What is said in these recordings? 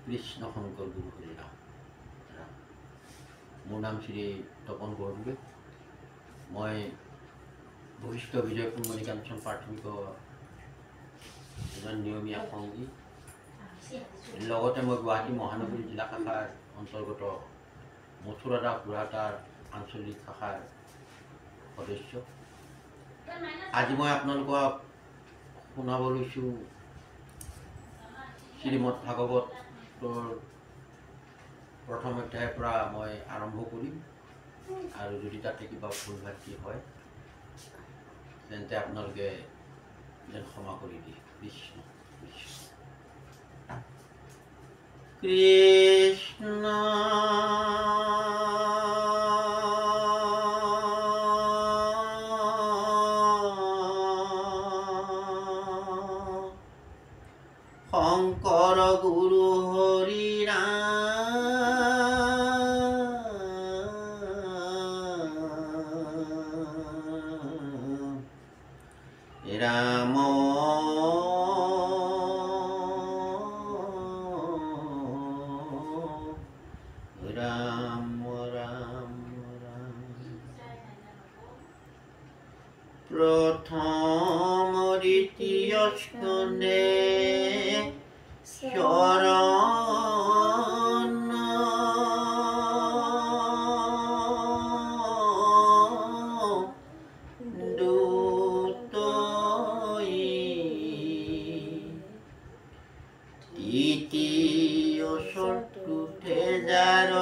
কৃষ্ণ শংকৰ গুৰু হৰি ৰাম। মোৰ নাম শ্ৰী তপন বৰদলৈ। মই ভৱিষ্ঠ বিজয় কুমণি কাঞ্চন প্ৰাথমিকৰ এজন নিয়মীয়া সংগী। লগতে মই গুৱাহাটী মহানগৰী জিলা শাখাৰ অন্তৰ্গত মথুৰাদা পুৰাতাৰ আঞ্চলিক শাখাৰ সদস্য। আজি মই আপোনালোকক শুনাব লৈছোঁ শ্ৰীমদ ভাগৱতৰ প্ৰথম অধ্যায়ৰ পৰা মই আৰম্ভ কৰিম, আৰু যদি তাতে কিবা ভুল ভ্ৰান্তি হয় তেন্তে আপোনালোকে যেন ক্ষমা কৰি দিয়ে। কৃষ্ণ কৃষ্ণ কৃষ্ণ শংকৰ গুৰু হৰি ৰাম ৰাম ৰাম ৰাম। প্ৰথম দ্বিতীয় স্কন্ধে শৰণ দুতই, তৃতীয় চতুৰ্থে যাৰ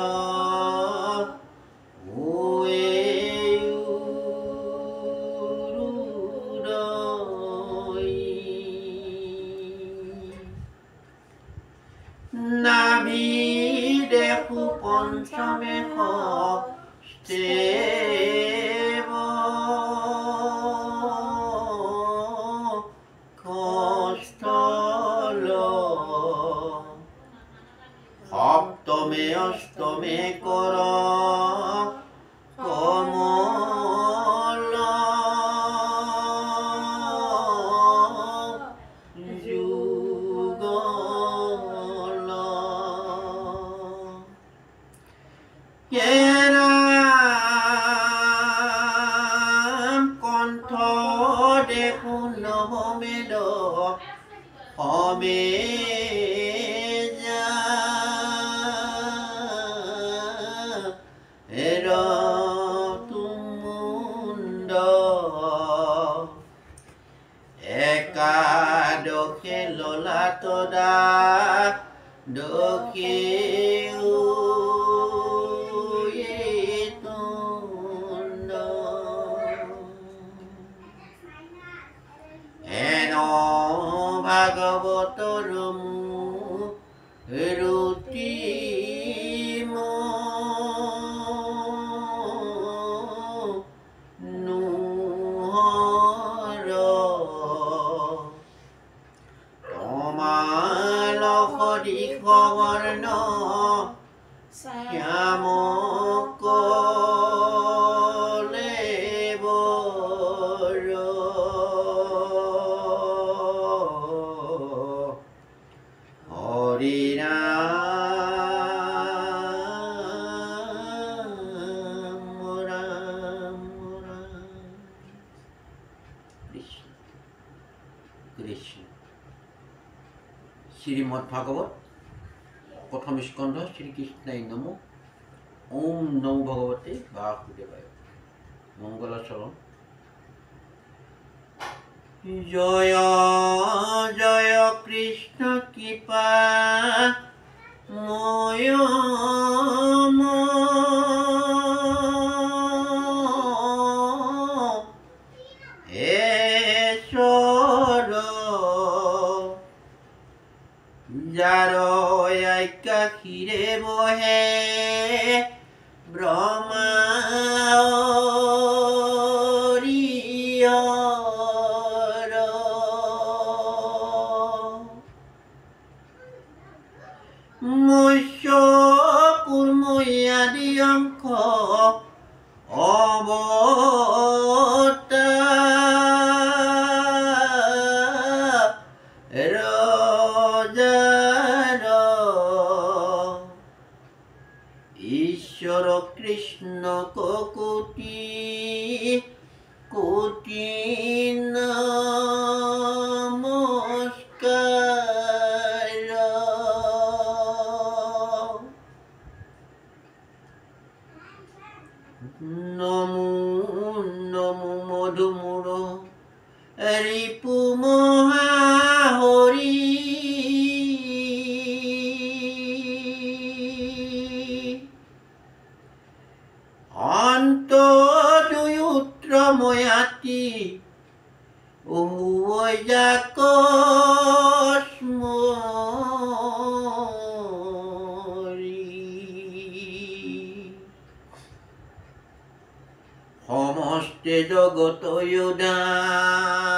নাভি দেখো পঞ্চমে হস্তেব কস্থল, সপ্তমে অষ্টমে কৰ কমল, যুগল ৰাম। কণ্ঠ দেখো নৱমেদ সমে তুমুণ্ড, একাদশে ললাট দশে তুণ্ড, এন ভাগৱতৰ ৰুতি বৰ্ণ শ্যাম কলেবৰ, হৰি ৰাম ৰাম ৰাম। কৃষ্ণ কৃষ্ণ। শ্ৰীমদ ভাগৱত প্ৰথম স্কন্ধ শ্ৰীকৃষ্ণাই নম। ওম নমো ভগৱতে বাসুদেৱায়। মংগলাচৰণ। জয় জয় কৃষ্ণ কৃপা ময় যাৰ আজ্ঞাক্ষীৰে বহে ব্ৰহ্মা মৎস্য কুৰ্ম আদি অংশ অৱতাৰ কৃষ্ণ কোটি কোটি নমস্কাৰ। নমো নমো মধুমূৰ ৰিপু মহাহৰি। অন্ত দুয়ুত্ৰ ময়াতি সমস্তে জগত উদ্ধাৰক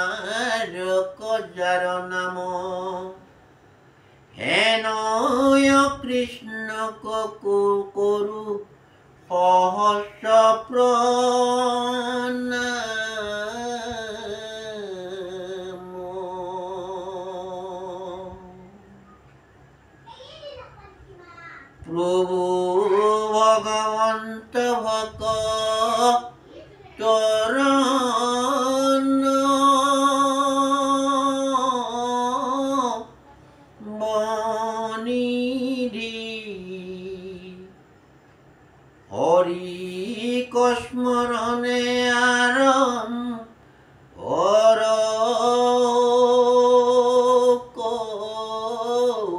যাৰ নাম হেনয় কৃষ্ণক কৰো সহস্ৰ প্ৰণাম। প্ৰভু ভগৱন্ত ভক্তৰ বনিধি হৰি কস্মৰণে আৰম্ভৰ কৌশিদি।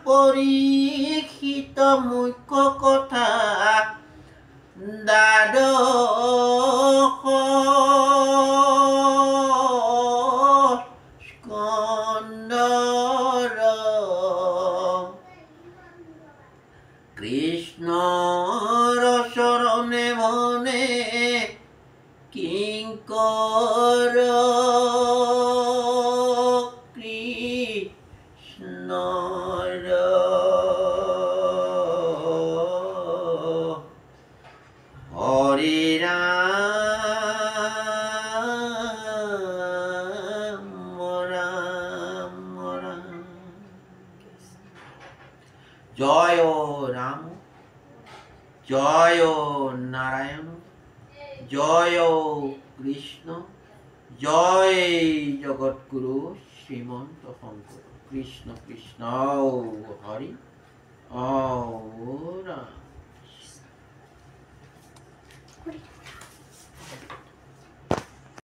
পৰীক্ষিত মুখ্য কথা দ্বাদশ স্কন্ধৰ কৃষ্ণৰ চৰণে মনে কিংকৰ কৃষ্ণৰ হৰি ৰাম ৰাম ৰাম। জয় ৰাম, জয় নাৰায়ণ, জয় কৃষ্ণ, জয় জগৎগুৰু শ্ৰীমন্ত শঙ্কৰ। কৃষ্ণ কৃষ্ণ হৰি ৰাম।